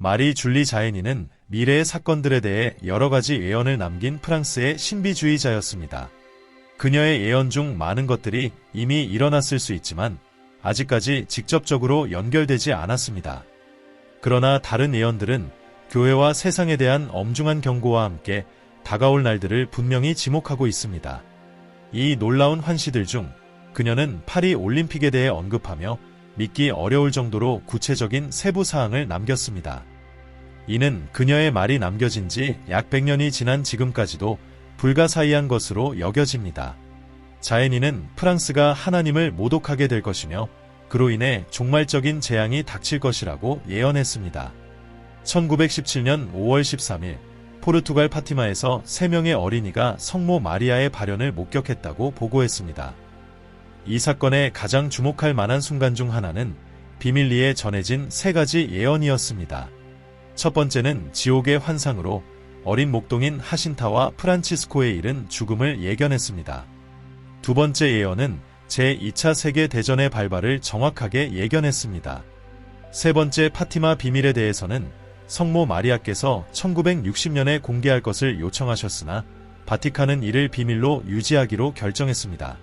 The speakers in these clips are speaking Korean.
마리 줄리 자에니는 미래의 사건들에 대해 여러 가지 예언을 남긴 프랑스의 신비주의자였습니다. 그녀의 예언 중 많은 것들이 이미 일어났을 수 있지만 아직까지 직접적으로 연결되지 않았습니다. 그러나 다른 예언들은 교회와 세상에 대한 엄중한 경고와 함께 다가올 날들을 분명히 지목하고 있습니다. 이 놀라운 환시들 중 그녀는 파리 올림픽에 대해 언급하며 믿기 어려울 정도로 구체적인 세부 사항을 남겼습니다. 이는 그녀의 말이 남겨진 지 약 100년이 지난 지금까지도 불가사의한 것으로 여겨집니다. 자에니는 프랑스가 하나님을 모독하게 될 것이며 그로 인해 종말적인 재앙이 닥칠 것이라고 예언했습니다. 1917년 5월 13일 포르투갈 파티마에서 3명의 어린이가 성모 마리아의 발현을 목격했다고 보고했습니다. 이 사건에 가장 주목할 만한 순간 중 하나는 비밀리에 전해진 3가지 예언이었습니다. 첫 번째는 지옥의 환상으로 어린 목동인 하신타와 프란치스코에 이른 죽음을 예견했습니다. 두 번째 예언은 제2차 세계대전의 발발을 정확하게 예견했습니다. 세 번째 파티마 비밀에 대해서는 성모 마리아께서 1960년에 공개할 것을 요청하셨으나 바티칸은 이를 비밀로 유지하기로 결정했습니다.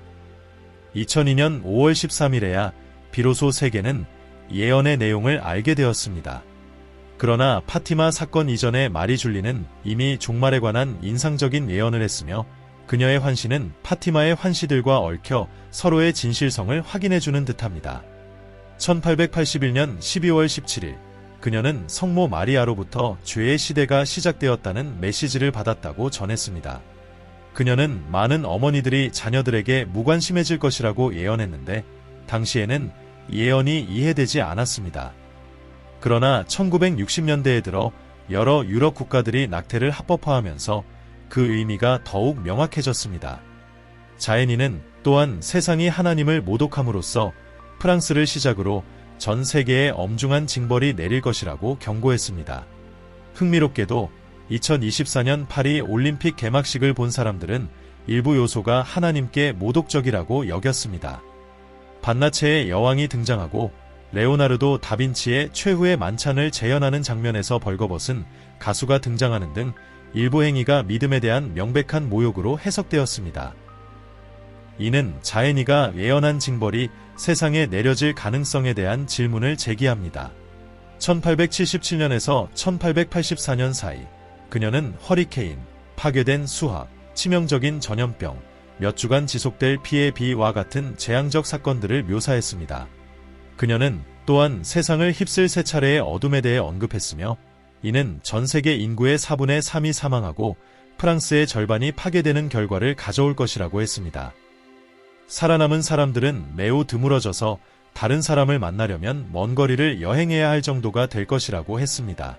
2002년 5월 13일에야 비로소 세계는 예언의 내용을 알게 되었습니다. 그러나 파티마 사건 이전에 마리 줄리는 이미 종말에 관한 인상적인 예언을 했으며 그녀의 환시는 파티마의 환시들과 얽혀 서로의 진실성을 확인해주는 듯합니다. 1881년 12월 17일 그녀는 성모 마리아로부터 죄의 시대가 시작되었다는 메시지를 받았다고 전했습니다. 그녀는 많은 어머니들이 자녀들에게 무관심해질 것이라고 예언했는데 당시에는 예언이 이해되지 않았습니다. 그러나 1960년대에 들어 여러 유럽 국가들이 낙태를 합법화하면서 그 의미가 더욱 명확해졌습니다. 자에니는 또한 세상이 하나님을 모독함으로써 프랑스를 시작으로 전 세계에 엄중한 징벌이 내릴 것이라고 경고했습니다. 흥미롭게도 2024년 파리 올림픽 개막식을 본 사람들은 일부 요소가 하나님께 모독적이라고 여겼습니다. 반나체의 여왕이 등장하고 레오나르도 다빈치의 최후의 만찬을 재현하는 장면에서 벌거벗은 가수가 등장하는 등 일부 행위가 믿음에 대한 명백한 모욕으로 해석되었습니다. 이는 자에니가 예언한 징벌이 세상에 내려질 가능성에 대한 질문을 제기합니다. 1877년에서 1884년 사이 그녀는 허리케인, 파괴된 수학, 치명적인 전염병, 몇 주간 지속될 피해 비와 같은 재앙적 사건들을 묘사했습니다. 그녀는 또한 세상을 휩쓸 3차례의 어둠에 대해 언급했으며 이는 전 세계 인구의 4분의 3이 사망하고 프랑스의 절반이 파괴되는 결과를 가져올 것이라고 했습니다. 살아남은 사람들은 매우 드물어져서 다른 사람을 만나려면 먼 거리를 여행해야 할 정도가 될 것이라고 했습니다.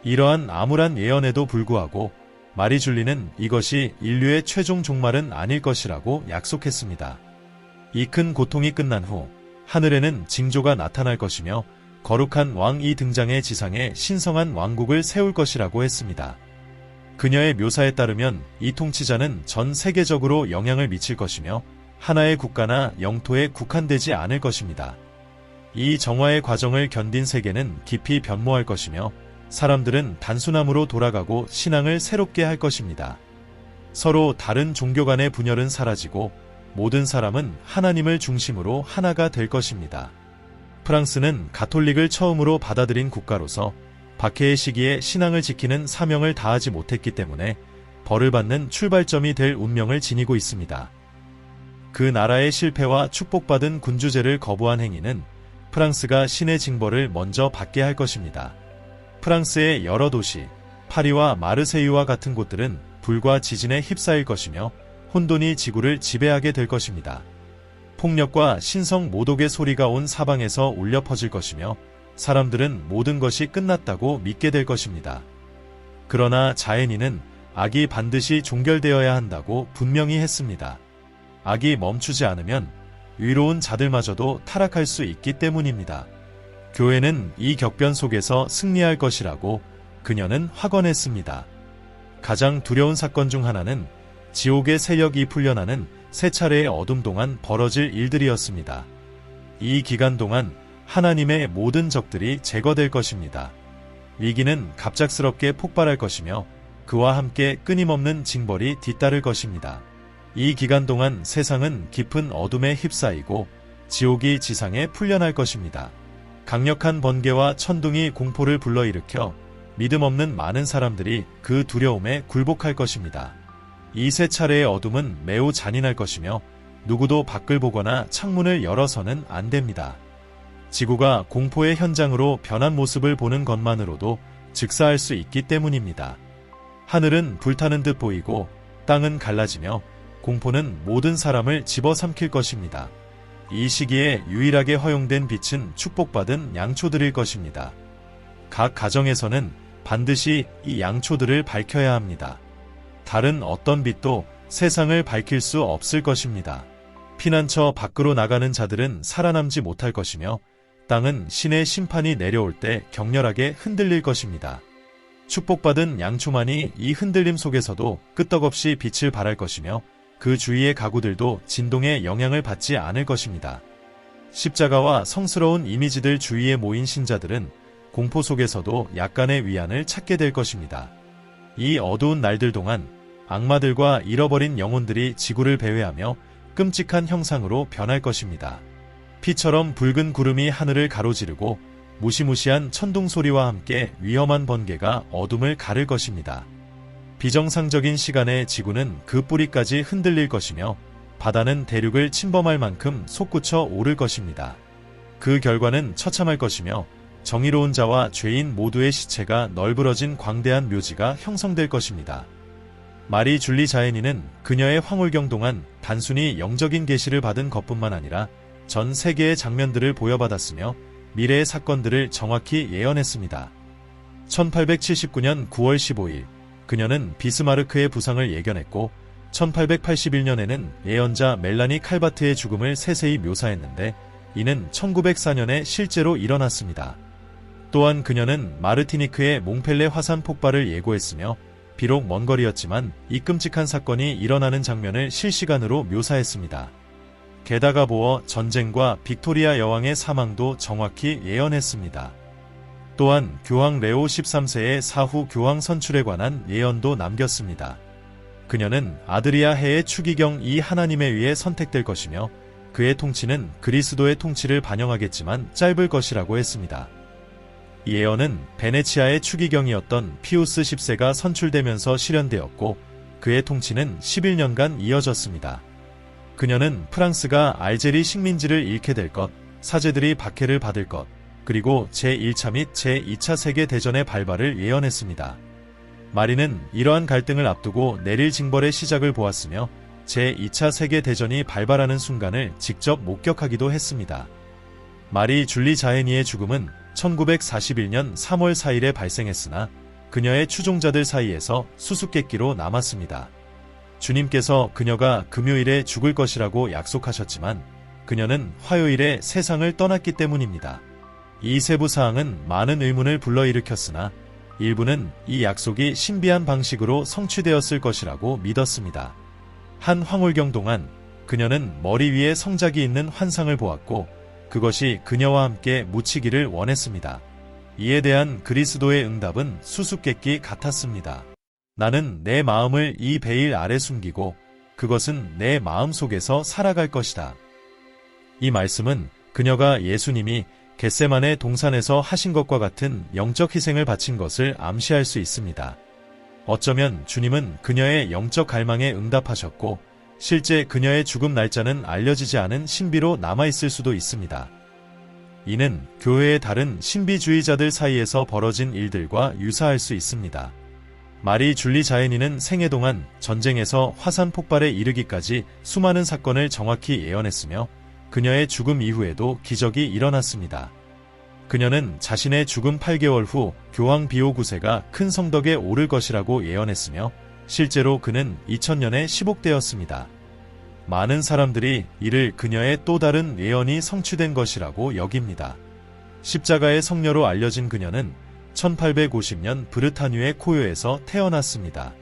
이러한 암울한 예언에도 불구하고 마리 줄리는 이것이 인류의 최종 종말은 아닐 것이라고 약속했습니다. 이 큰 고통이 끝난 후 하늘에는 징조가 나타날 것이며 거룩한 왕이 등장해 지상에 신성한 왕국을 세울 것이라고 했습니다. 그녀의 묘사에 따르면 이 통치자는 전 세계적으로 영향을 미칠 것이며 하나의 국가나 영토에 국한되지 않을 것입니다. 이 정화의 과정을 견딘 세계는 깊이 변모할 것이며 사람들은 단순함으로 돌아가고 신앙을 새롭게 할 것입니다. 서로 다른 종교 간의 분열은 사라지고 모든 사람은 하나님을 중심으로 하나가 될 것입니다. 프랑스는 가톨릭을 처음으로 받아들인 국가로서 박해의 시기에 신앙을 지키는 사명을 다하지 못했기 때문에 벌을 받는 출발점이 될 운명을 지니고 있습니다. 그 나라의 실패와 축복받은 군주제를 거부한 행위는 프랑스가 신의 징벌을 먼저 받게 할 것입니다. 프랑스의 여러 도시, 파리와 마르세유와 같은 곳들은 불과 지진에 휩싸일 것이며 혼돈이 지구를 지배하게 될 것입니다. 폭력과 신성 모독의 소리가 온 사방에서 울려 퍼질 것이며 사람들은 모든 것이 끝났다고 믿게 될 것입니다. 그러나 자에니는 악이 반드시 종결되어야 한다고 분명히 했습니다. 악이 멈추지 않으면 의로운 자들마저도 타락할 수 있기 때문입니다. 교회는 이 격변 속에서 승리할 것이라고 그녀는 확언했습니다. 가장 두려운 사건 중 하나는 지옥의 세력이 풀려나는 3차례의 어둠 동안 벌어질 일들이었습니다. 이 기간 동안 하나님의 모든 적들이 제거될 것입니다. 위기는 갑작스럽게 폭발할 것이며 그와 함께 끊임없는 징벌이 뒤따를 것입니다. 이 기간 동안 세상은 깊은 어둠에 휩싸이고 지옥이 지상에 풀려날 것입니다. 강력한 번개와 천둥이 공포를 불러일으켜 믿음 없는 많은 사람들이 그 두려움에 굴복할 것입니다. 이 세 차례의 어둠은 매우 잔인할 것이며 누구도 밖을 보거나 창문을 열어서는 안 됩니다. 지구가 공포의 현장으로 변한 모습을 보는 것만으로도 즉사할 수 있기 때문입니다. 하늘은 불타는 듯 보이고 땅은 갈라지며 공포는 모든 사람을 집어삼킬 것입니다. 이 시기에 유일하게 허용된 빛은 축복받은 양초들일 것입니다. 각 가정에서는 반드시 이 양초들을 밝혀야 합니다. 다른 어떤 빛도 세상을 밝힐 수 없을 것입니다. 피난처 밖으로 나가는 자들은 살아남지 못할 것이며 땅은 신의 심판이 내려올 때 격렬하게 흔들릴 것입니다. 축복받은 양초만이 이 흔들림 속에서도 끄떡없이 빛을 발할 것이며 그 주위의 가구들도 진동의 영향을 받지 않을 것입니다. 십자가와 성스러운 이미지들 주위에 모인 신자들은 공포 속에서도 약간의 위안을 찾게 될 것입니다. 이 어두운 날들 동안 악마들과 잃어버린 영혼들이 지구를 배회하며 끔찍한 형상으로 변할 것입니다. 피처럼 붉은 구름이 하늘을 가로지르고 무시무시한 천둥 소리와 함께 위험한 번개가 어둠을 가를 것입니다. 비정상적인 시간에 지구는 그 뿌리까지 흔들릴 것이며 바다는 대륙을 침범할 만큼 솟구쳐 오를 것입니다. 그 결과는 처참할 것이며 정의로운 자와 죄인 모두의 시체가 널브러진 광대한 묘지가 형성될 것입니다. 마리 줄리 자연인은 그녀의 황홀경 동안 단순히 영적인 계시를 받은 것뿐만 아니라 전 세계의 장면들을 보여받았으며 미래의 사건들을 정확히 예언했습니다. 1879년 9월 15일 그녀는 비스마르크의 부상을 예견했고 1881년에는 예언자 멜라니 칼바트의 죽음을 세세히 묘사했는데 이는 1904년에 실제로 일어났습니다. 또한 그녀는 마르티니크의 몽펠레 화산 폭발을 예고했으며 비록 먼 거리였지만 이 끔찍한 사건이 일어나는 장면을 실시간으로 묘사했습니다. 게다가 보어 전쟁과 빅토리아 여왕의 사망도 정확히 예언했습니다. 또한 교황 레오 13세의 사후 교황 선출에 관한 예언도 남겼습니다. 그녀는 아드리아 해의 추기경 이 하나님에 의해 선택될 것이며 그의 통치는 그리스도의 통치를 반영하겠지만 짧을 것이라고 했습니다. 이 예언은 베네치아의 추기경이었던 피우스 10세가 선출되면서 실현되었고 그의 통치는 11년간 이어졌습니다. 그녀는 프랑스가 알제리 식민지를 잃게 될 것, 사제들이 박해를 받을 것, 그리고 제1차 및 제2차 세계대전의 발발을 예언했습니다. 마리는 이러한 갈등을 앞두고 내릴 징벌의 시작을 보았으며 제2차 세계대전이 발발하는 순간을 직접 목격하기도 했습니다. 마리 줄리 자헤니의 죽음은 1941년 3월 4일에 발생했으나 그녀의 추종자들 사이에서 수수께끼로 남았습니다. 주님께서 그녀가 금요일에 죽을 것이라고 약속하셨지만 그녀는 화요일에 세상을 떠났기 때문입니다. 이 세부 사항은 많은 의문을 불러일으켰으나 일부는 이 약속이 신비한 방식으로 성취되었을 것이라고 믿었습니다. 한 황홀경 동안 그녀는 머리 위에 성작이 있는 환상을 보았고 그것이 그녀와 함께 묻히기를 원했습니다. 이에 대한 그리스도의 응답은 수수께끼 같았습니다. 나는 내 마음을 이 베일 아래 숨기고 그것은 내 마음 속에서 살아갈 것이다. 이 말씀은 그녀가 예수님이 겟세마네 동산에서 하신 것과 같은 영적 희생을 바친 것을 암시할 수 있습니다. 어쩌면 주님은 그녀의 영적 갈망에 응답하셨고 실제 그녀의 죽음 날짜는 알려지지 않은 신비로 남아있을 수도 있습니다. 이는 교회의 다른 신비주의자들 사이에서 벌어진 일들과 유사할 수 있습니다. 마리 줄리 자헤니는 생애 동안 전쟁에서 화산 폭발에 이르기까지 수많은 사건을 정확히 예언했으며 그녀의 죽음 이후에도 기적이 일어났습니다. 그녀는 자신의 죽음 8개월 후 교황 비오 9세가 큰 성덕에 오를 것이라고 예언했으며 실제로 그는 2000년에 시복되었습니다. 많은 사람들이 이를 그녀의 또 다른 예언이 성취된 것이라고 여깁니다. 십자가의 성녀로 알려진 그녀는 1850년 브르타뉴의 코요에서 태어났습니다.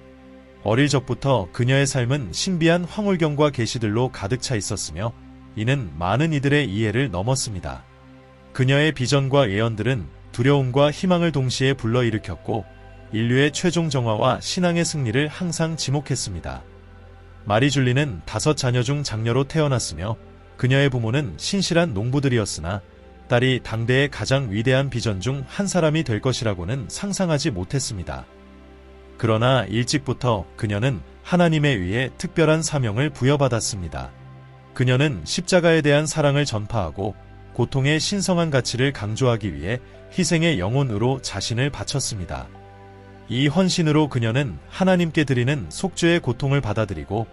어릴 적부터 그녀의 삶은 신비한 황홀경과 계시들로 가득 차 있었으며 이는 많은 이들의 이해를 넘었습니다. 그녀의 비전과 예언들은 두려움과 희망을 동시에 불러일으켰고 인류의 최종 정화와 신앙의 승리를 항상 지목했습니다. 마리 줄리는 5 자녀 중 장녀로 태어났으며 그녀의 부모는 신실한 농부들이었으나 딸이 당대의 가장 위대한 비전 중 한 사람이 될 것이라고는 상상하지 못했습니다. 그러나 일찍부터 그녀는 하나님에 의해 특별한 사명을 부여받았습니다. 그녀는 십자가에 대한 사랑을 전파하고 고통의 신성한 가치를 강조하기 위해 희생의 영혼으로 자신을 바쳤습니다. 이 헌신으로 그녀는 하나님께 드리는 속죄의 고통을 받아들이고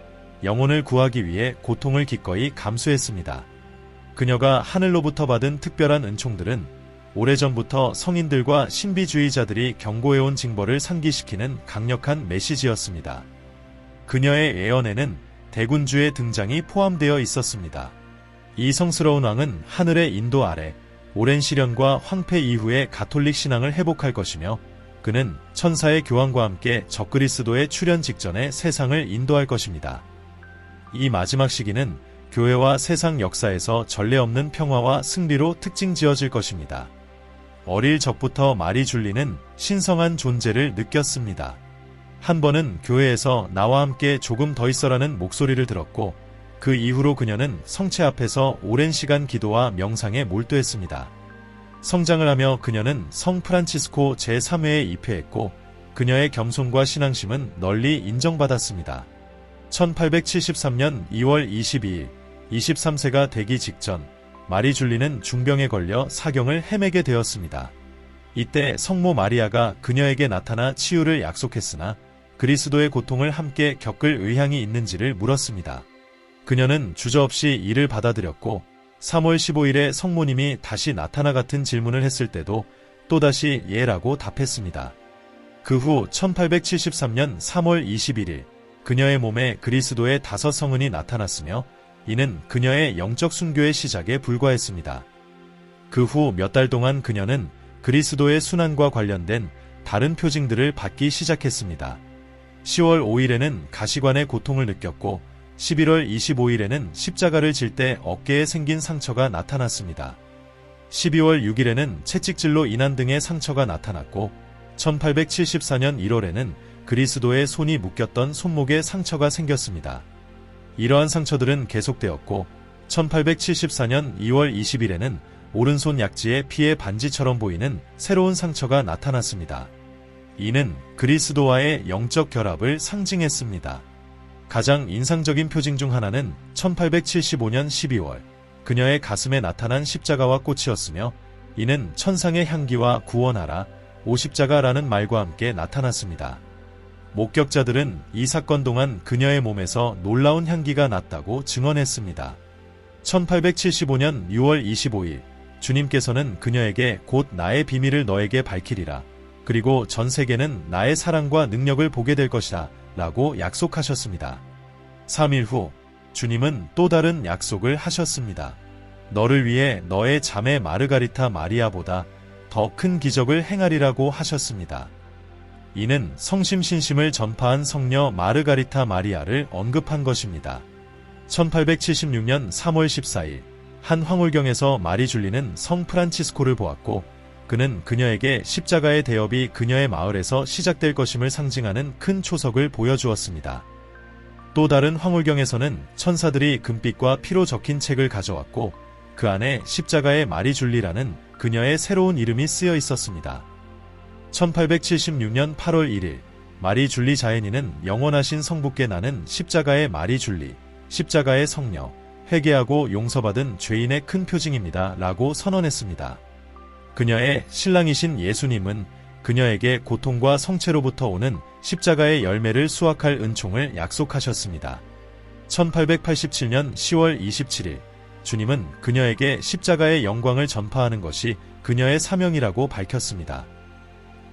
영혼을 구하기 위해 고통을 기꺼이 감수했습니다. 그녀가 하늘로부터 받은 특별한 은총들은 오래전부터 성인들과 신비주의자들이 경고해온 징벌을 상기시키는 강력한 메시지였습니다. 그녀의 예언에는 대군주의 등장이 포함되어 있었습니다. 이 성스러운 왕은 하늘의 인도 아래 오랜 시련과 황폐 이후에 가톨릭 신앙을 회복할 것이며 그는 천사의 교황과 함께 적그리스도의 출현 직전에 세상을 인도할 것입니다. 이 마지막 시기는 교회와 세상 역사에서 전례 없는 평화와 승리로 특징 지어질 것입니다. 어릴 적부터 마리 줄리는 신성한 존재를 느꼈습니다. 한 번은 교회에서 나와 함께 조금 더 있어라는 목소리를 들었고 그 이후로 그녀는 성체 앞에서 오랜 시간 기도와 명상에 몰두했습니다. 성장을 하며 그녀는 성 프란치스코 제3회에 입회했고 그녀의 겸손과 신앙심은 널리 인정받았습니다. 1873년 2월 22일 23세가 되기 직전 마리 줄리는 중병에 걸려 사경을 헤매게 되었습니다. 이때 성모 마리아가 그녀에게 나타나 치유를 약속했으나 그리스도의 고통을 함께 겪을 의향이 있는지를 물었습니다. 그녀는 주저없이 이를 받아들였고 3월 15일에 성모님이 다시 나타나 같은 질문을 했을 때도 또다시 예라고 답했습니다. 그 후 1873년 3월 21일 그녀의 몸에 그리스도의 5 성은이 나타났으며 이는 그녀의 영적 순교의 시작에 불과했습니다. 그 후 몇 달 동안 그녀는 그리스도의 순환과 관련된 다른 표징들을 받기 시작했습니다. 10월 5일에는 가시관의 고통을 느꼈고 11월 25일에는 십자가를 질 때 어깨에 생긴 상처가 나타났습니다. 12월 6일에는 채찍질로 인한 등의 상처가 나타났고 1874년 1월에는 그리스도의 손이 묶였던 손목에 상처가 생겼습니다. 이러한 상처들은 계속되었고 1874년 2월 20일에는 오른손 약지에 피의 반지처럼 보이는 새로운 상처가 나타났습니다. 이는 그리스도와의 영적 결합을 상징했습니다. 가장 인상적인 표징 중 하나는 1875년 12월 그녀의 가슴에 나타난 십자가와 꽃이었으며 이는 천상의 향기와 구원하라 오십자가라는 말과 함께 나타났습니다. 목격자들은 이 사건 동안 그녀의 몸에서 놀라운 향기가 났다고 증언했습니다. 1875년 6월 25일 주님께서는 그녀에게 곧 나의 비밀을 너에게 밝히리라. 그리고 전 세계는 나의 사랑과 능력을 보게 될 것이다 라고 약속하셨습니다. 3일 후 주님은 또 다른 약속을 하셨습니다. 너를 위해 너의 자매 마르가리타 마리아보다 더 큰 기적을 행하리라고 하셨습니다. 이는 성심신심을 전파한 성녀 마르가리타 마리아를 언급한 것입니다. 1876년 3월 14일 한 황홀경에서 마리 줄리는 성 프란치스코를 보았고 그는 그녀에게 십자가의 대업이 그녀의 마을에서 시작될 것임을 상징하는 큰 초석을 보여주었습니다. 또 다른 황홀경에서는 천사들이 금빛과 피로 적힌 책을 가져왔고 그 안에 십자가의 마리 줄리라는 그녀의 새로운 이름이 쓰여 있었습니다. 1876년 8월 1일 마리 줄리 자연인은 영원하신 성부께 나는 십자가의 마리 줄리, 십자가의 성녀, 회개하고 용서받은 죄인의 큰 표징입니다 라고 선언했습니다. 그녀의 신랑이신 예수님은 그녀에게 고통과 성체로부터 오는 십자가의 열매를 수확할 은총을 약속하셨습니다. 1887년 10월 27일 주님은 그녀에게 십자가의 영광을 전파하는 것이 그녀의 사명이라고 밝혔습니다.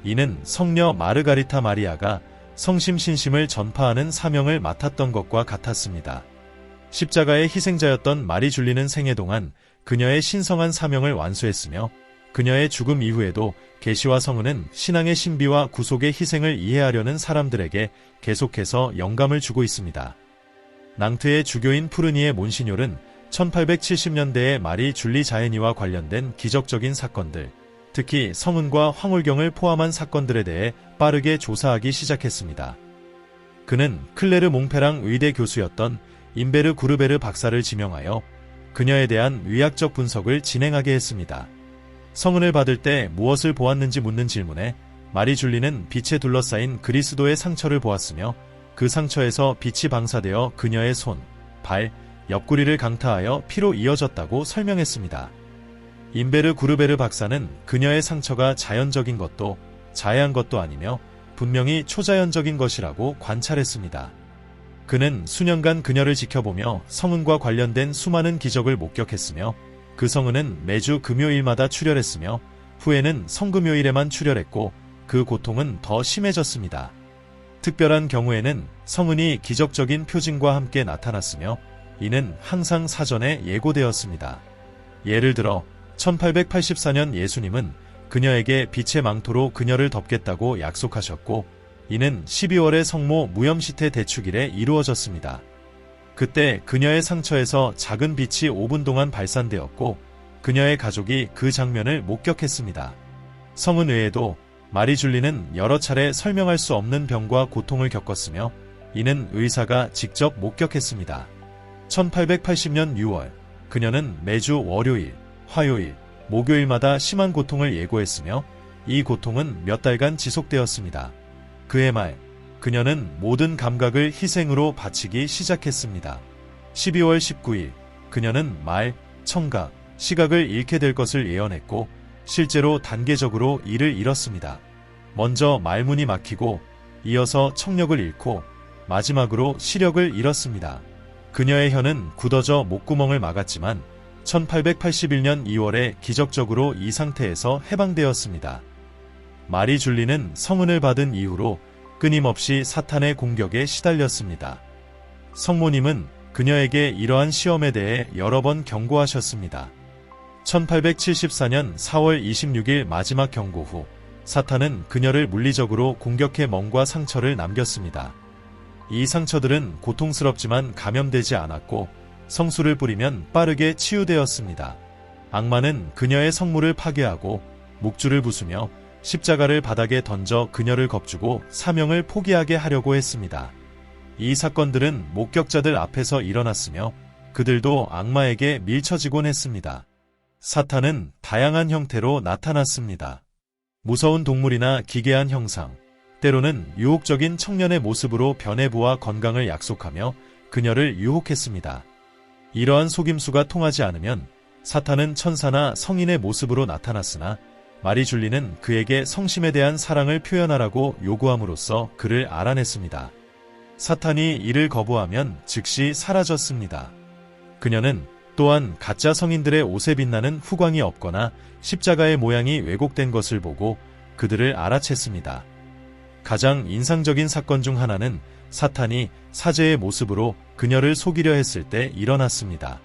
이는 성녀 마르가리타 마리아가 성심신심을 전파하는 사명을 맡았던 것과 같았습니다. 십자가의 희생자였던 마리 줄리는 생애 동안 그녀의 신성한 사명을 완수했으며 그녀의 죽음 이후에도 계시와 성은은 신앙의 신비와 구속의 희생을 이해하려는 사람들에게 계속해서 영감을 주고 있습니다. 낭트의 주교인 푸르니의 몬시뇰은 1870년대의 마리 줄리 자연이와 관련된 기적적인 사건들, 특히 성은과 황홀경을 포함한 사건들에 대해 빠르게 조사하기 시작했습니다. 그는 클레르 몽페랑 의대 교수였던 임베르 구르베르 박사를 지명하여 그녀에 대한 의학적 분석을 진행하게 했습니다. 성은을 받을 때 무엇을 보았는지 묻는 질문에 마리 줄리는 빛에 둘러싸인 그리스도의 상처를 보았으며 그 상처에서 빛이 방사되어 그녀의 손, 발, 옆구리를 강타하여 피로 이어졌다고 설명했습니다. 임베르 구르베르 박사는 그녀의 상처가 자연적인 것도 자해한 것도 아니며 분명히 초자연적인 것이라고 관찰했습니다. 그는 수년간 그녀를 지켜보며 성은과 관련된 수많은 기적을 목격했으며 그 성은은 매주 금요일마다 출혈했으며 후에는 성금요일에만 출혈했고 그 고통은 더 심해졌습니다. 특별한 경우에는 성은이 기적적인 표징과 함께 나타났으며 이는 항상 사전에 예고되었습니다. 예를 들어 1884년 예수님은 그녀에게 빛의 망토로 그녀를 덮겠다고 약속하셨고 이는 12월의 성모 무염시태 대축일에 이루어졌습니다. 그때 그녀의 상처에서 작은 빛이 5분 동안 발산되었고 그녀의 가족이 그 장면을 목격했습니다. 성은 외에도 마리 줄리는 여러 차례 설명할 수 없는 병과 고통을 겪었으며 이는 의사가 직접 목격했습니다. 1880년 6월 그녀는 매주 월요일, 화요일, 목요일마다 심한 고통을 예고했으며 이 고통은 몇 달간 지속되었습니다. 그해 말 그녀는 모든 감각을 희생으로 바치기 시작했습니다. 12월 19일 그녀는 말, 청각, 시각을 잃게 될 것을 예언했고 실제로 단계적으로 이를 잃었습니다. 먼저 말문이 막히고 이어서 청력을 잃고 마지막으로 시력을 잃었습니다. 그녀의 혀는 굳어져 목구멍을 막았지만 1881년 2월에 기적적으로 이 상태에서 해방되었습니다. 마리 줄리는 성은을 받은 이후로 끊임없이 사탄의 공격에 시달렸습니다. 성모님은 그녀에게 이러한 시험에 대해 여러 번 경고하셨습니다. 1874년 4월 26일 마지막 경고 후 사탄은 그녀를 물리적으로 공격해 멍과 상처를 남겼습니다. 이 상처들은 고통스럽지만 감염되지 않았고 성수를 뿌리면 빠르게 치유되었습니다. 악마는 그녀의 성물을 파괴하고 묵주를 부수며 십자가를 바닥에 던져 그녀를 겁주고 사명을 포기하게 하려고 했습니다. 이 사건들은 목격자들 앞에서 일어났으며 그들도 악마에게 밀쳐지곤 했습니다. 사탄은 다양한 형태로 나타났습니다. 무서운 동물이나 기괴한 형상, 때로는 유혹적인 청년의 모습으로 변해부와 건강을 약속하며 그녀를 유혹했습니다. 이러한 속임수가 통하지 않으면 사탄은 천사나 성인의 모습으로 나타났으나 마리 줄리는 그에게 성심에 대한 사랑을 표현하라고 요구함으로써 그를 알아냈습니다. 사탄이 이를 거부하면 즉시 사라졌습니다. 그녀는 또한 가짜 성인들의 옷에 빛나는 후광이 없거나 십자가의 모양이 왜곡된 것을 보고 그들을 알아챘습니다. 가장 인상적인 사건 중 하나는 사탄이 사제의 모습으로 그녀를 속이려 했을 때 일어났습니다.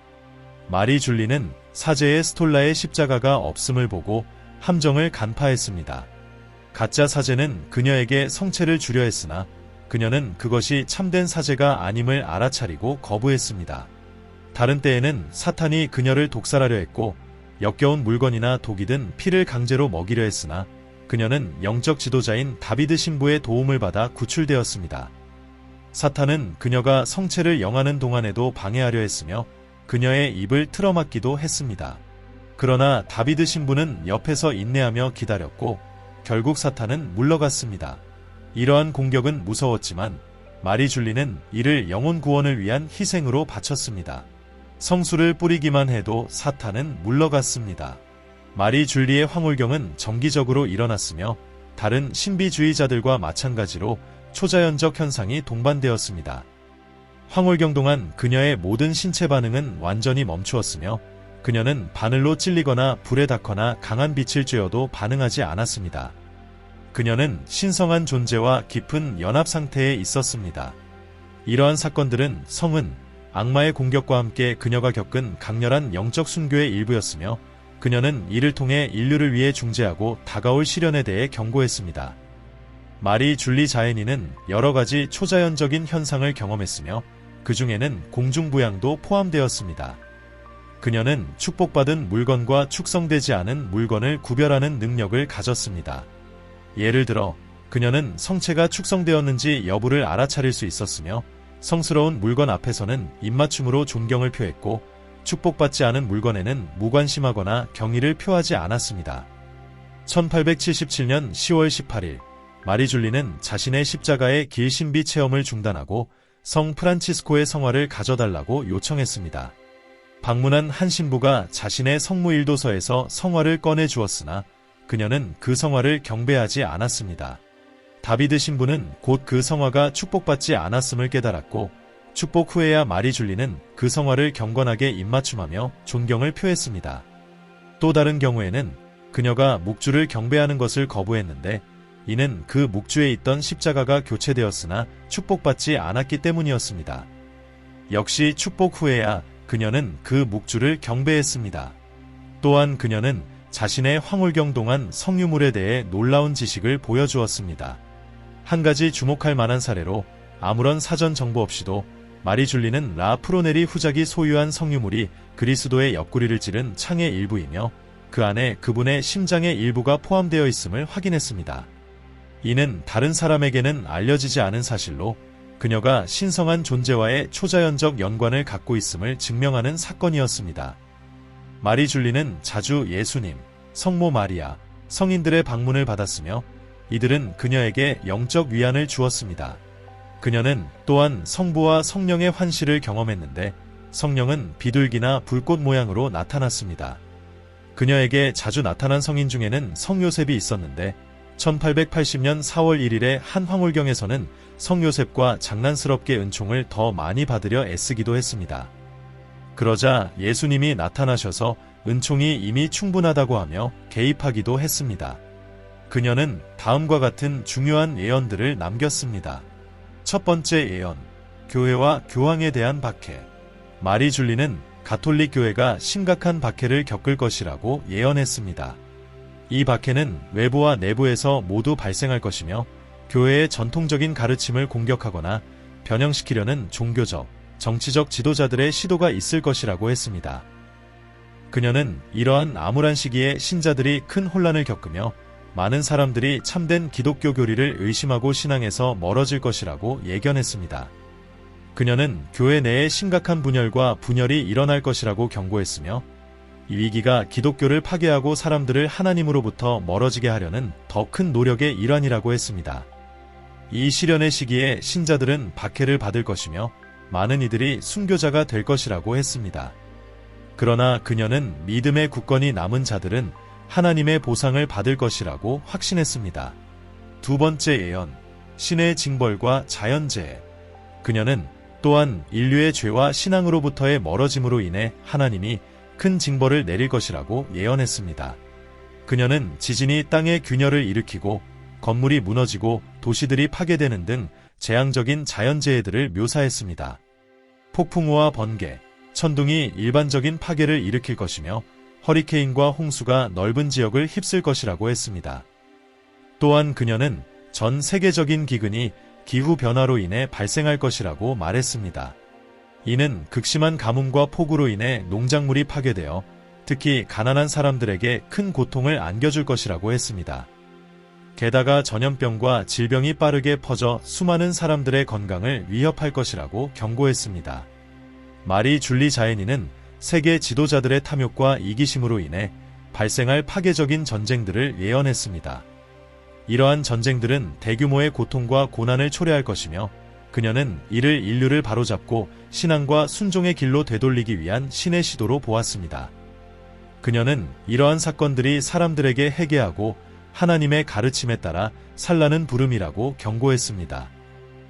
마리 줄리는 사제의 스톨라에 십자가가 없음을 보고 함정을 간파했습니다. 가짜 사제는 그녀에게 성체를 주려 했으나 그녀는 그것이 참된 사제가 아님을 알아차리고 거부했습니다. 다른 때에는 사탄이 그녀를 독살하려 했고 역겨운 물건이나 독이든 피를 강제로 먹이려 했으나 그녀는 영적 지도자인 다비드 신부의 도움을 받아 구출되었습니다. 사탄은 그녀가 성체를 영하는 동안에도 방해하려 했으며 그녀의 입을 틀어막기도 했습니다. 그러나 다비드 신부는 옆에서 인내하며 기다렸고 결국 사탄은 물러갔습니다. 이러한 공격은 무서웠지만 마리 줄리는 이를 영혼 구원을 위한 희생으로 바쳤습니다. 성수를 뿌리기만 해도 사탄은 물러갔습니다. 마리 줄리의 황홀경은 정기적으로 일어났으며 다른 신비주의자들과 마찬가지로 초자연적 현상이 동반되었습니다. 황홀경 동안 그녀의 모든 신체 반응은 완전히 멈추었으며 그녀는 바늘로 찔리거나 불에 닿거나 강한 빛을 쬐어도 반응하지 않았습니다. 그녀는 신성한 존재와 깊은 연합 상태에 있었습니다. 이러한 사건들은 성은 악마의 공격과 함께 그녀가 겪은 강렬한 영적 순교의 일부였으며 그녀는 이를 통해 인류를 위해 중재하고 다가올 시련에 대해 경고했습니다. 마리 줄리 자에니는 여러 가지 초자연적인 현상을 경험했으며 그 중에는 공중부양도 포함되었습니다. 그녀는 축복받은 물건과 축성되지 않은 물건을 구별하는 능력을 가졌습니다. 예를 들어 그녀는 성체가 축성되었는지 여부를 알아차릴 수 있었으며 성스러운 물건 앞에서는 입맞춤으로 존경을 표했고 축복받지 않은 물건에는 무관심하거나 경의를 표하지 않았습니다. 1877년 10월 18일 마리 줄리는 자신의 십자가의 길 신비 체험을 중단하고 성 프란치스코의 성화를 가져달라고 요청했습니다. 방문한 한 신부가 자신의 성무일도서에서 성화를 꺼내 주었으나 그녀는 그 성화를 경배하지 않았습니다. 다비드 신부는 곧 그 성화가 축복받지 않았음을 깨달았고 축복 후에야 마리 줄리는 그 성화를 경건하게 입맞춤하며 존경을 표했습니다. 또 다른 경우에는 그녀가 묵주를 경배하는 것을 거부했는데 이는 그 묵주에 있던 십자가가 교체되었으나 축복받지 않았기 때문이었습니다. 역시 축복 후에야 그녀는 그 묵주를 경배했습니다. 또한 그녀는 자신의 황홀경 동안 성유물에 대해 놀라운 지식을 보여주었습니다. 한 가지 주목할 만한 사례로 아무런 사전 정보 없이도 마리 줄리는 라 프로네리 후작이 소유한 성유물이 그리스도의 옆구리를 찌른 창의 일부이며 그 안에 그분의 심장의 일부가 포함되어 있음을 확인했습니다. 이는 다른 사람에게는 알려지지 않은 사실로 그녀가 신성한 존재와의 초자연적 연관을 갖고 있음을 증명하는 사건이었습니다. 마리 줄리는 자주 예수님, 성모 마리아, 성인들의 방문을 받았으며 이들은 그녀에게 영적 위안을 주었습니다. 그녀는 또한 성부와 성령의 환시를 경험했는데 성령은 비둘기나 불꽃 모양으로 나타났습니다. 그녀에게 자주 나타난 성인 중에는 성요셉이 있었는데 1880년 4월 1일에 한 황홀경에서는 성요셉과 장난스럽게 은총을 더 많이 받으려 애쓰기도 했습니다. 그러자 예수님이 나타나셔서 은총이 이미 충분하다고 하며 개입하기도 했습니다. 그녀는 다음과 같은 중요한 예언들을 남겼습니다. 첫 번째 예언, 교회와 교황에 대한 박해. 마리 줄리는 가톨릭 교회가 심각한 박해를 겪을 것이라고 예언했습니다. 이 박해는 외부와 내부에서 모두 발생할 것이며 교회의 전통적인 가르침을 공격하거나 변형시키려는 종교적, 정치적 지도자들의 시도가 있을 것이라고 했습니다. 그녀는 이러한 암울한 시기에 신자들이 큰 혼란을 겪으며 많은 사람들이 참된 기독교 교리를 의심하고 신앙에서 멀어질 것이라고 예견했습니다. 그녀는 교회 내에 심각한 분열과 분열이 일어날 것이라고 경고했으며 이 위기가 기독교를 파괴하고 사람들을 하나님으로부터 멀어지게 하려는 더 큰 노력의 일환이라고 했습니다. 이 시련의 시기에 신자들은 박해를 받을 것이며 많은 이들이 순교자가 될 것이라고 했습니다. 그러나 그녀는 믿음의 굳건히 남은 자들은 하나님의 보상을 받을 것이라고 확신했습니다. 두 번째 예언, 신의 징벌과 자연재해. 그녀는 또한 인류의 죄와 신앙으로부터의 멀어짐으로 인해 하나님이 큰 징벌을 내릴 것이라고 예언했습니다. 그녀는 지진이 땅에 균열을 일으키고 건물이 무너지고 도시들이 파괴되는 등 재앙적인 자연재해들을 묘사했습니다. 폭풍우와 번개, 천둥이 일반적인 파괴를 일으킬 것이며 허리케인과 홍수가 넓은 지역을 휩쓸 것이라고 했습니다. 또한 그녀는 전 세계적인 기근이 기후변화로 인해 발생할 것이라고 말했습니다. 이는 극심한 가뭄과 폭우로 인해 농작물이 파괴되어 특히 가난한 사람들에게 큰 고통을 안겨줄 것이라고 했습니다. 게다가 전염병과 질병이 빠르게 퍼져 수많은 사람들의 건강을 위협할 것이라고 경고했습니다. 마리 줄리 자애니는 세계 지도자들의 탐욕과 이기심으로 인해 발생할 파괴적인 전쟁들을 예언했습니다. 이러한 전쟁들은 대규모의 고통과 고난을 초래할 것이며 그녀는 이를 인류를 바로잡고 신앙과 순종의 길로 되돌리기 위한 신의 시도로 보았습니다. 그녀는 이러한 사건들이 사람들에게 회개하고 하나님의 가르침에 따라 살라는 부름이라고 경고했습니다.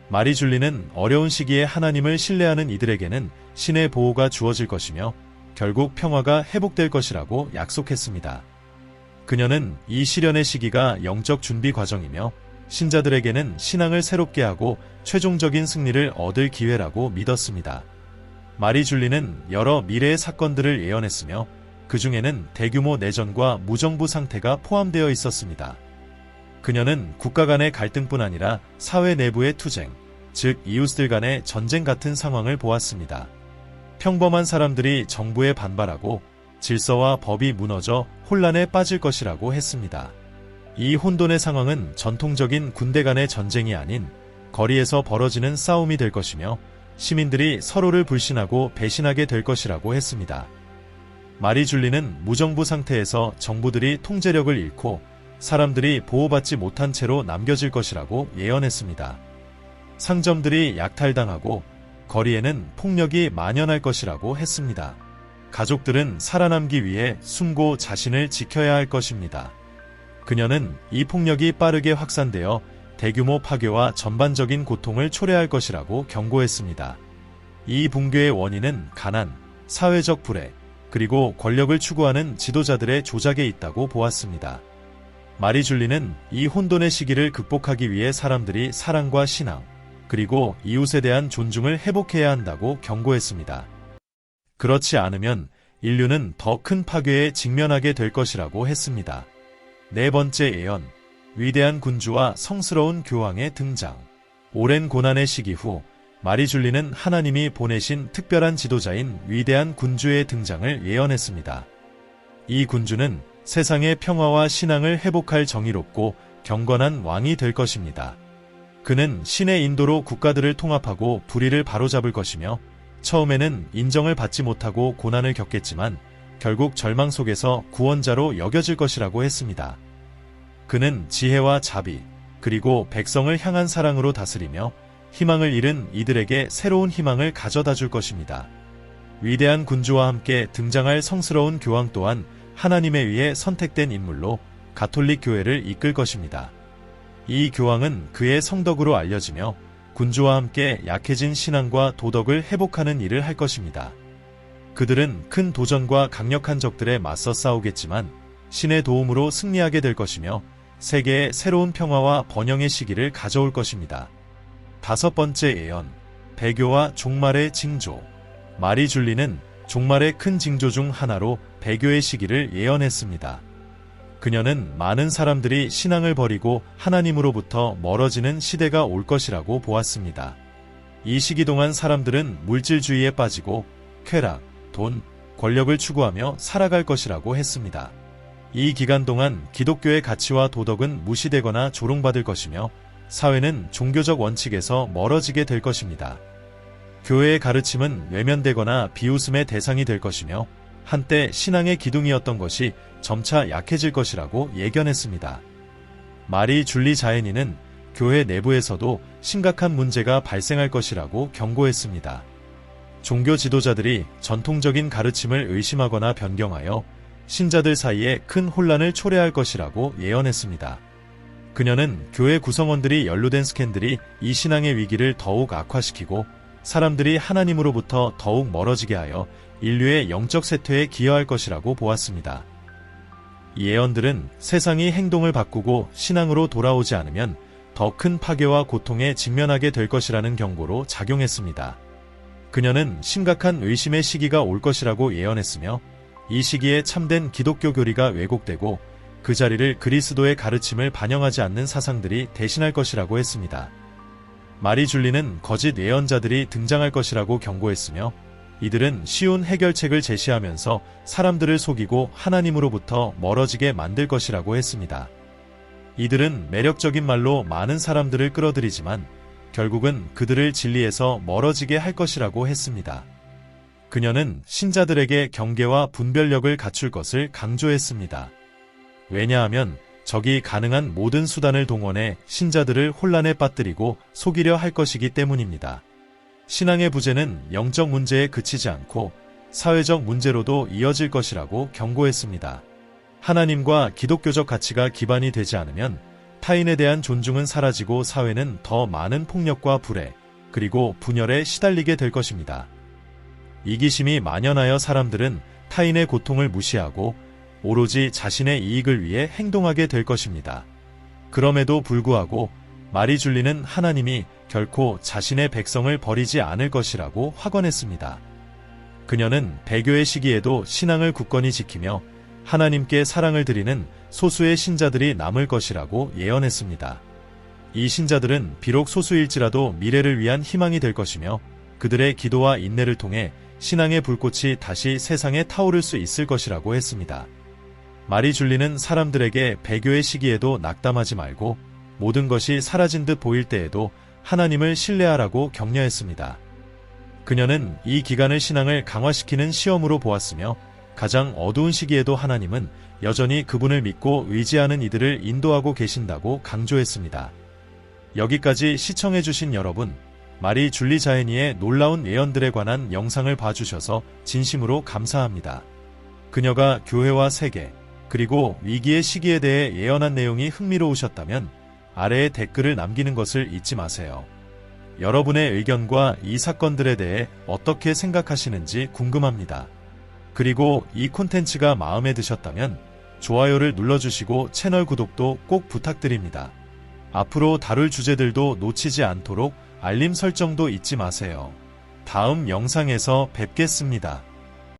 마리 줄리는 어려운 시기에 하나님을 신뢰하는 이들에게는 신의 보호가 주어질 것이며 결국 평화가 회복될 것이라고 약속했습니다. 그녀는 이 시련의 시기가 영적 준비 과정이며 신자들에게는 신앙을 새롭게 하고 최종적인 승리를 얻을 기회라고 믿었습니다. 마리 줄리는 여러 미래의 사건들을 예언했으며 그 중에는 대규모 내전과 무정부 상태가 포함되어 있었습니다. 그녀는 국가 간의 갈등뿐 아니라 사회 내부의 투쟁, 즉 이웃들 간의 전쟁 같은 상황을 보았습니다. 평범한 사람들이 정부에 반발하고 질서와 법이 무너져 혼란에 빠질 것이라고 했습니다. 이 혼돈의 상황은 전통적인 군대 간의 전쟁이 아닌 거리에서 벌어지는 싸움이 될 것이며 시민들이 서로를 불신하고 배신하게 될 것이라고 했습니다. 마리 줄리는 무정부 상태에서 정부들이 통제력을 잃고 사람들이 보호받지 못한 채로 남겨질 것이라고 예언했습니다. 상점들이 약탈당하고 거리에는 폭력이 만연할 것이라고 했습니다. 가족들은 살아남기 위해 숨고 자신을 지켜야 할 것입니다. 그녀는 이 폭력이 빠르게 확산되어 대규모 파괴와 전반적인 고통을 초래할 것이라고 경고했습니다. 이 붕괴의 원인은 가난, 사회적 불애, 그리고 권력을 추구하는 지도자들의 조작에 있다고 보았습니다. 마리 줄리는 이 혼돈의 시기를 극복하기 위해 사람들이 사랑과 신앙, 그리고 이웃에 대한 존중을 회복해야 한다고 경고했습니다. 그렇지 않으면 인류는 더 큰 파괴에 직면하게 될 것이라고 했습니다. 네 번째 예언, 위대한 군주와 성스러운 교황의 등장. 오랜 고난의 시기 후 마리 줄리는 하나님이 보내신 특별한 지도자인 위대한 군주의 등장을 예언했습니다. 이 군주는 세상의 평화와 신앙을 회복할 정의롭고 경건한 왕이 될 것입니다. 그는 신의 인도로 국가들을 통합하고 불의를 바로잡을 것이며 처음에는 인정을 받지 못하고 고난을 겪겠지만 결국 절망 속에서 구원자로 여겨질 것이라고 했습니다. 그는 지혜와 자비, 그리고 백성을 향한 사랑으로 다스리며 희망을 잃은 이들에게 새로운 희망을 가져다 줄 것입니다. 위대한 군주와 함께 등장할 성스러운 교황 또한 하나님에 의해 선택된 인물로 가톨릭 교회를 이끌 것입니다. 이 교황은 그의 성덕으로 알려지며 군주와 함께 약해진 신앙과 도덕을 회복하는 일을 할 것입니다. 그들은 큰 도전과 강력한 적들에 맞서 싸우겠지만 신의 도움으로 승리하게 될 것이며 세계에 새로운 평화와 번영의 시기를 가져올 것입니다. 다섯 번째 예언, 배교와 종말의 징조. 마리 줄리는 종말의 큰 징조 중 하나로 배교의 시기를 예언했습니다. 그녀는 많은 사람들이 신앙을 버리고 하나님으로부터 멀어지는 시대가 올 것이라고 보았습니다. 이 시기 동안 사람들은 물질주의에 빠지고 쾌락, 돈, 권력을 추구하며 살아갈 것이라고 했습니다. 이 기간 동안 기독교의 가치와 도덕은 무시되거나 조롱받을 것이며 사회는 종교적 원칙에서 멀어지게 될 것입니다. 교회의 가르침은 외면되거나 비웃음의 대상이 될 것이며 한때 신앙의 기둥이었던 것이 점차 약해질 것이라고 예견했습니다. 마리 줄리 자연인은 교회 내부에서도 심각한 문제가 발생할 것이라고 경고했습니다. 종교 지도자들이 전통적인 가르침을 의심하거나 변경하여 신자들 사이에 큰 혼란을 초래할 것이라고 예언했습니다. 그녀는 교회 구성원들이 연루된 스캔들이 이 신앙의 위기를 더욱 악화시키고 사람들이 하나님으로부터 더욱 멀어지게 하여 인류의 영적 쇠퇴에 기여할 것이라고 보았습니다. 이 예언들은 세상이 행동을 바꾸고 신앙으로 돌아오지 않으면 더 큰 파괴와 고통에 직면하게 될 것이라는 경고로 작용했습니다. 그녀는 심각한 의심의 시기가 올 것이라고 예언했으며 이 시기에 참된 기독교 교리가 왜곡되고 그 자리를 그리스도의 가르침을 반영하지 않는 사상들이 대신할 것이라고 했습니다. 마리 줄리는 거짓 예언자들이 등장할 것이라고 경고했으며 이들은 쉬운 해결책을 제시하면서 사람들을 속이고 하나님으로부터 멀어지게 만들 것이라고 했습니다. 이들은 매력적인 말로 많은 사람들을 끌어들이지만 결국은 그들을 진리에서 멀어지게 할 것이라고 했습니다. 그녀는 신자들에게 경계와 분별력을 갖출 것을 강조했습니다. 왜냐하면 적이 가능한 모든 수단을 동원해 신자들을 혼란에 빠뜨리고 속이려 할 것이기 때문입니다. 신앙의 부재는 영적 문제에 그치지 않고 사회적 문제로도 이어질 것이라고 경고했습니다. 하나님과 기독교적 가치가 기반이 되지 않으면 타인에 대한 존중은 사라지고 사회는 더 많은 폭력과 불애, 그리고 분열에 시달리게 될 것입니다. 이기심이 만연하여 사람들은 타인의 고통을 무시하고 오로지 자신의 이익을 위해 행동하게 될 것입니다. 그럼에도 불구하고 마리 줄리는 하나님이 결코 자신의 백성을 버리지 않을 것이라고 확언했습니다. 그녀는 배교의 시기에도 신앙을 굳건히 지키며 하나님께 사랑을 드리는 소수의 신자들이 남을 것이라고 예언했습니다. 이 신자들은 비록 소수일지라도 미래를 위한 희망이 될 것이며 그들의 기도와 인내를 통해 신앙의 불꽃이 다시 세상에 타오를 수 있을 것이라고 했습니다. 마리 줄리는 사람들에게 배교의 시기에도 낙담하지 말고 모든 것이 사라진 듯 보일 때에도 하나님을 신뢰하라고 격려했습니다. 그녀는 이 기간을 신앙을 강화시키는 시험으로 보았으며 가장 어두운 시기에도 하나님은 여전히 그분을 믿고 의지하는 이들을 인도하고 계신다고 강조했습니다. 여기까지 시청해주신 여러분, 마리 줄리 자헤니의 놀라운 예언들에 관한 영상을 봐주셔서 진심으로 감사합니다. 그녀가 교회와 세계, 그리고 위기의 시기에 대해 예언한 내용이 흥미로우셨다면 아래에 댓글을 남기는 것을 잊지 마세요. 여러분의 의견과 이 사건들에 대해 어떻게 생각하시는지 궁금합니다. 그리고 이 콘텐츠가 마음에 드셨다면 좋아요를 눌러주시고 채널 구독도 꼭 부탁드립니다. 앞으로 다룰 주제들도 놓치지 않도록 알림 설정도 잊지 마세요. 다음 영상에서 뵙겠습니다.